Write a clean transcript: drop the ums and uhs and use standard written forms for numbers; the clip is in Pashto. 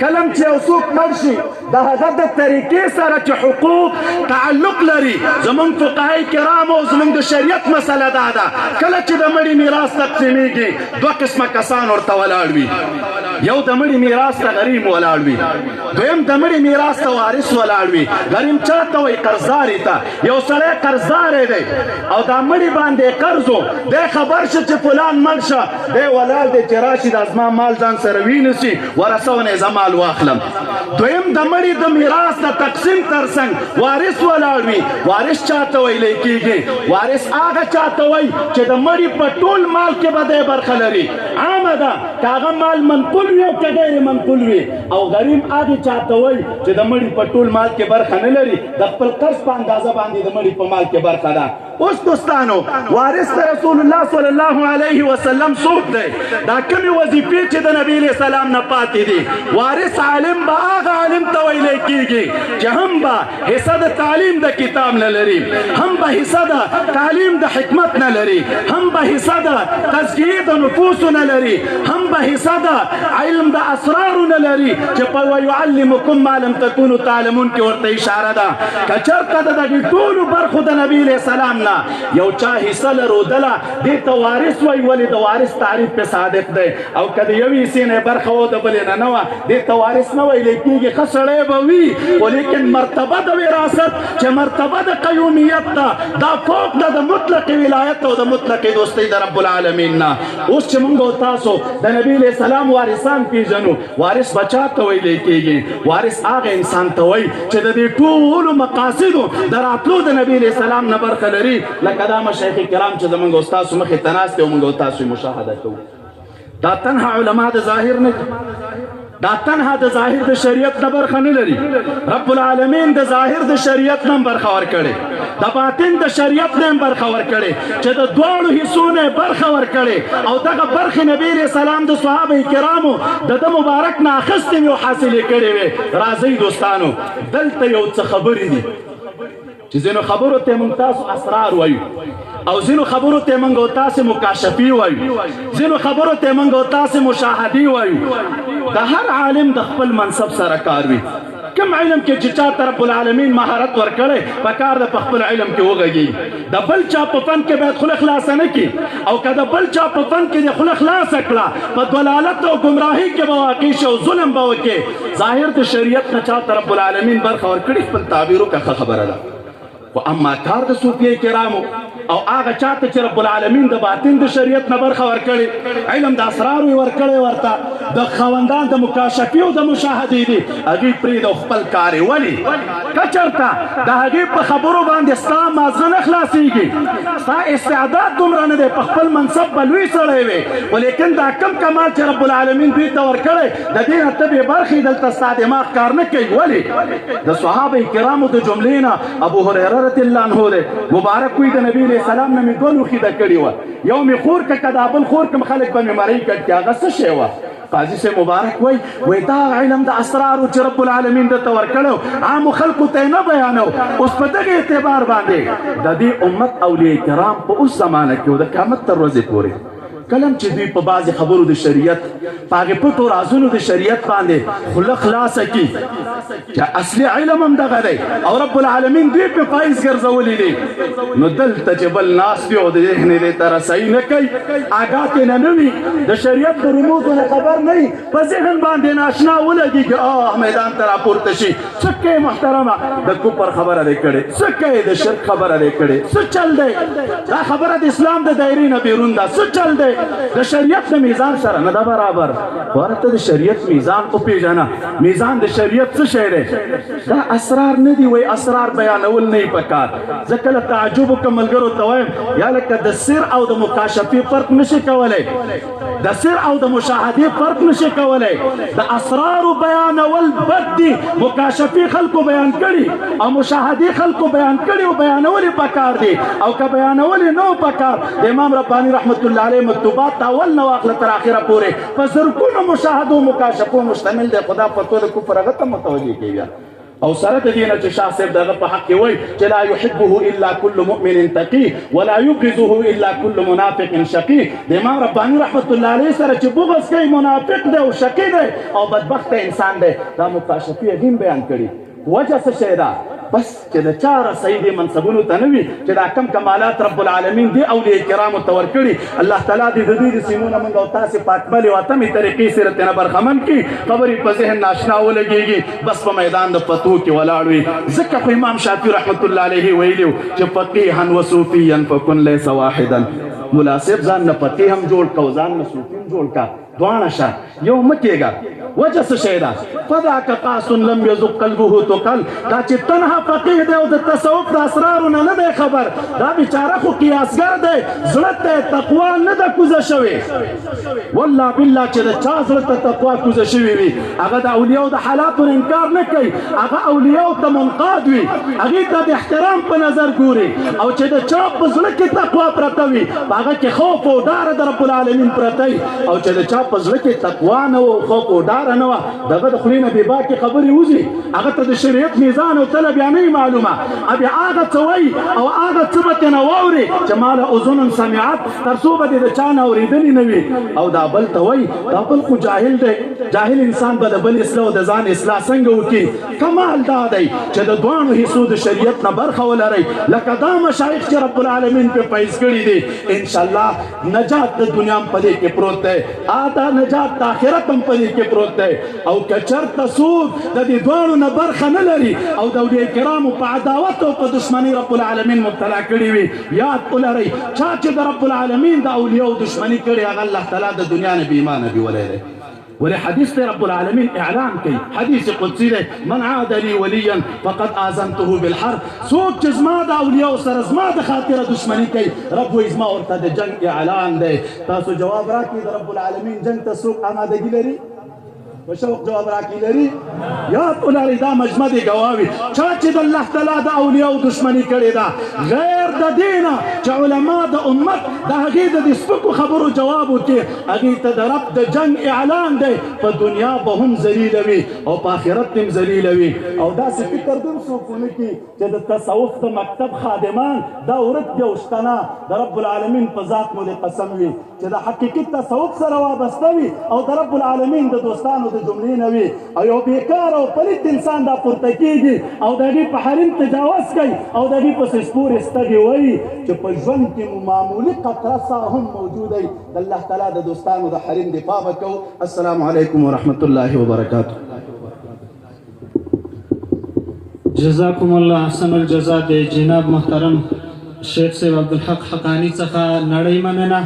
کلم چې یو څوک مړ شي د هغه د طریقې سره چې حقوق تعلق لري زمونږ فقهای کرامو زمونږ د شریعت مسله دا ده کله چې د مړي میراث تقسیمیږي دوه قسمه کسان ورته ولاړ وي یو د مړي میراث ته غریم ولاړ وي دویم د مړي میراث ته وارث ولاړ وي غریم چاته وایي قرضداري ته یو سړی قرضداری دی او دا مړي باندې قرض و دی خبر شه چې فلان مړ شه دی ولاړ دی چې راشي دا زما مال ځان سره وینسي ورثه ونه زه مال واخلم دویم د مړي د میراث د تقسیم ترڅنګ وارث ولاړ وي وارث چاته ویلی کېږي وارث هغه چاته وایي چې د مړي په ټول مال کې به دی برخه لري عامه ده که هغه مال منقول وي او که غیر منقول وي او غریم هغې چاته وایي چې د مړي په ټول مال کې برخه نه لري د خپل قرض په اندازه باندې د مړي په مال کې برخه ده اوس دوستانو وارث د رسول الله صلی الله علیه وسلم څوک دی دا کومې وظیفې چې د نبي علیه السلام نه پاتې دي وارث عالم به هغه عالم ته ویلی کېږي چې هم به حصه د تعلیم د کتاب نه لري هم به حصه د تعلیم د حکمت نه لري هم به حصه د تزکیې د نفوسو نه لري هم به حصه د علم د اسرارو نه لري چې په ویعلمکم ما لم تکونوا تعلمون کې ورته اشاره ده که چېرته د دغې ټولو برخو د نبي علیه السلام نه یو چا حصه لرودله دې ته وارث وایي ولې د وارث تعریف پې صادق دی او که د یوې حصې نه برخه و د بلې نه وه دې ته وارث نه ویلی کېږي ښه سړی به وي خو لیکن مرتبه د وراثت چې مرتبه د قیومیت ده دا فوق ده د مطلق ولایت او د مطلق دوستۍ د رب العالمین نه اوس چې موږ او تاسو د نبي علیه السلام وارثان پیژنو وارث به چا ته ویلی کېږي وارث هغه انسان ته وایي چې د دې ټولو مقاصدو د راتلو د نبي علیه السلام نه برخه لري لکه دا مشایخ کرام چې زموږ او ستاسو مخې ته ناست دي او موږ او تاسو مشاهده کوو دا تنها علما د ظاهر نه دا تنها د ظاهر د شریعت نه برخه نه لري رب العالمین د ظاهر د شریعت نه برخه ورکړې د باطن د شریعت نه برخه ورکړې چې د دواړو حصو نه برخه ورکړې او دغه برخې نبي علیه السلام د صحابه کرامو د ده مبارک نه اخیستې وې او حاصلې کړې وې راځئ دوستانو دلته یو څه خبرې دي چې ځینو خبرو ته موږ تاسو اسرار وایو او ځینو خبرو ته موږ او تاسو مکاشفي وایو ځینو خبرو ته موږ او تاسو مشاهدي وایو د هر عالم د خپل منصب سره کار وي کم علم کې چې چاته رب العالمین مهارت ورکړی په کار د په خپل علم کې وغږي د بل چا په فن کې باید خوله خلاصه نه کړي او که د بل چا په فن کې د خوله خلاصه کړه په ضلالت او ګمراهۍ کې به واقع شي او ظلم به وکړي ظاهر د شریعت نه چاته رب العالمین برخه ورکړي خپل تعبیر وکړه ښه خبره ده خو اما کار د صوفیه کرامو او هغه چاته چې رب العالمین د باطن د شریعت نه برخه ورکړي علم د اسرارو یې ورکړی ورته د خاوندان د مکاشفې او د مشاهدې دي هغوی پرېږده او خپل کار یې ولې که چېرته د هغې په خبرو باندې ستا مازه نه خلاصېږي ستا استعداد دومره نه دی په خپل منصب به لوی سړی وې خو لیکن دا کم کمال چې رب العالمین دوی ته ورکړی د دې نه ته بې برخې دلته ستا دماغ کار نه کوي ولې د صحابه کرامو د جملې نه ابو هریره رضی الله عنه دی مبارک وي د نبي علیه السلام نه مې دوه لوښي ده کړي وه یو مې خور که که دا بل خور کم خلک به مې مرۍ کړ چې هغه څه شی وه قاضي صاحب مبارک وای دا علم د اسرارو چې رب العالمین درته ورکړو عامو خلکو ته نه بیانو اوس په دغه اعتبار باندې د دې امت اولیاء کرام په اوس زمانه کې د قیامت تر ورځې پورې کلم چې دوی په بعضې خبرو د شریعت په هغې پټو رازونو د شریعت باندې خوله خلاصه کړي چې اصلي علم هم دغه دی او رب العالمین دوی پې فایز ګرځولي دي نو دلته چې بل ناست وي او د ذهن دې ته رسایي نه کوي آګاه ترې نه وي د شریعت د رموزو نه خبر نه وي په ذهن باندې ناشنا ولګېږي میدان ته راپورته شي څه کوې محترمه د کفر خبره دی کړې څه کوې د شرک خبره دی کړې څه چل دی دا خبره د اسلام د دایرې نه بیرون ده څه چل دی د شریعت د میزان سره نه ده برابر ورته د شریعت میزان وپېژنه میزان د شریعت څه شی دی دا اسرار نه دي وایي اسرار بیانول نه وي پکار زه کله تعجب وکړم ملګرو ته وایم یا لکه د سر او د مکاشفې فرق نشي کولی د سر او د مشاهدې فرق نشي کولی د اسرارو بیانول بد دي مکاشفې خلکو بیان کړي او مشاهدې خلکو بیان کړي او بیانول یې پکار دي او که بیانول یې نه پکار د امام رباني رحمت الله علیه مکتوبات اول نه واخله تر اخره پورې په زرګونو مشاهدو مکاشفو مشتمل دی خدا پتو د کفر هغه ته متوجه کېږي او سره د دې نه چې شاه صاحب دغه په حق کې وایي چې لا يحبه الا كل مؤمن تقي ولا يبغضه الا كل منافق شقي د امام رباني رحمت الله علیه سره چې بغض کوي منافق دی او شقي دی او بدبخت انسان دی. دا مکاشفي عظیم بیان کړي. وجه څه شی ده؟ بس چې د چا رسۍ دې منصبونو ته نه وي چې دا کم کمالات رب العالمین دې اولیاء کرامو ته ورکړي. الله تعالی دې د دې سیمونه موږ او تاسې په اکملې او اتمې طریقې سره ترې نه برخمن کړي، خبرې په ذهن ناشنا ولګېږي، بس په میدان د فتوو کې ولاړ وي. ځکه خو امام شافعي رحمت الله علیه ویلي چې فقیها وصوفیا فکن لیس واحدا. ملا صاحب ځان نه فقیه هم جوړ که او ځان نه صوفي هم جوړ که، دواړه شه، یو مه کېږه. وجه څه شی ده؟ فذاک قاس لم یذق قلبه تقل. دا چې تنها فقیه دی او د تصوف د اسرارو نه نه دی خبر، دا بیچاره خو قیاسګر دی، زړه ته تقوا نه ده کوزه شوې. والله بالله چې د چا زړه ته تقوا کوزه شوې وي هغه د اولیاو د حالاتو انکار نه کوي، هغه اولیاو ته منقاد وي، هغې ته د احترام په نظر ګوري. او چې د چا په زړه کې تقوا پرته وي په هغه کې خوف او ډاره د رب العالمین پرته وي. او چې د چا په زړه کې تقوا نه و، خوف او ډاره نه وه، دغه د خولې نه بې باکې خبرې وځي، هغه ته د شریعت میزان او تله بیا نه معلومه. بیا هغه څه وایي او هغه څه به ترې نه واوري چې ما له اذن سمعت، تر څو به دې د چا نه اورېدلي نه وي. او دا بل ته وایي دا بل خو جاهل دی، جاهل انسان به د بل اصلاح او د ځان اصلاح څنګه وکړي؟ کمال دا دی چې د دواړو حصو د شریعت نه برخه ولرئ، لکه دا مشایخ چې رب العالمین پې فیض کړي دي. انشاءالله نجات د دنیا هم په دې کې پروت دی، دا نجات د آخرت هم په دې کې پروت دی. او که چېرته څوک د دې دواړو نه برخه نه لري او د اولیاء کرامو په عداوت او په دشمنۍ رب العالمین مبتلا کړي وي، یاد ولرئ چا چې د رب العالمین د اولیاو دشمني کړې هغه الله تعالی د دنیا نه بې ایمانه بیولی دی. ولې حدیث ته رب العالمین اعلان کوي، حدیث قدسی دی، من عاد لی ولیا فقد آذنته بالحرب. څوک چې زما د اولیاو سره زما د خاطره دشمني کوي رب وایي زما ورته د جنګ اعلان دی. تاسو جواب راکړئ د رب العالمین جنګ ته څوک آمادګي لري؟ په شوق جواب راکړي لري؟ یاد ولرئ دا مجمع دی ګواوي چا چې د الله تعالی د اولیاو دشمني کړې ده غیر د دې نه چې علما د امت د هغې د دې سپکو خبرو جواب وکړي، هغې ته د رب د جنګ اعلان دی. په دنیا به هم ذلیله وي او په آخرت هم ذلیله وي. او داسې فکر به هم څوک ونه کړي چې د تصوف د مکتب خادمان دا ورک دي او شتنه د رب العالمین په ذات مو دې قسم وي چې د حقیقي تصوف سره وابسته وي او د رب العالمین د دوستانو د جملې نه وي. او یو بیکار او پلیت انسان دا پورته کېږي او د هغې په حریم تجاوز کوي او د هغې پسې سپورې ستګې وایي چې په ژوند کې مو معمولي قطره سا هم موجوده وي. د الله تعالی د دوستانو د حریم دفاع به کوو. السلام علیکم ورحمة الله وبرکاته. جزاکم الله احسن الجزا د جناب محترم شیخ صاحب عبدالحق حقانی څخه نړۍ مننه.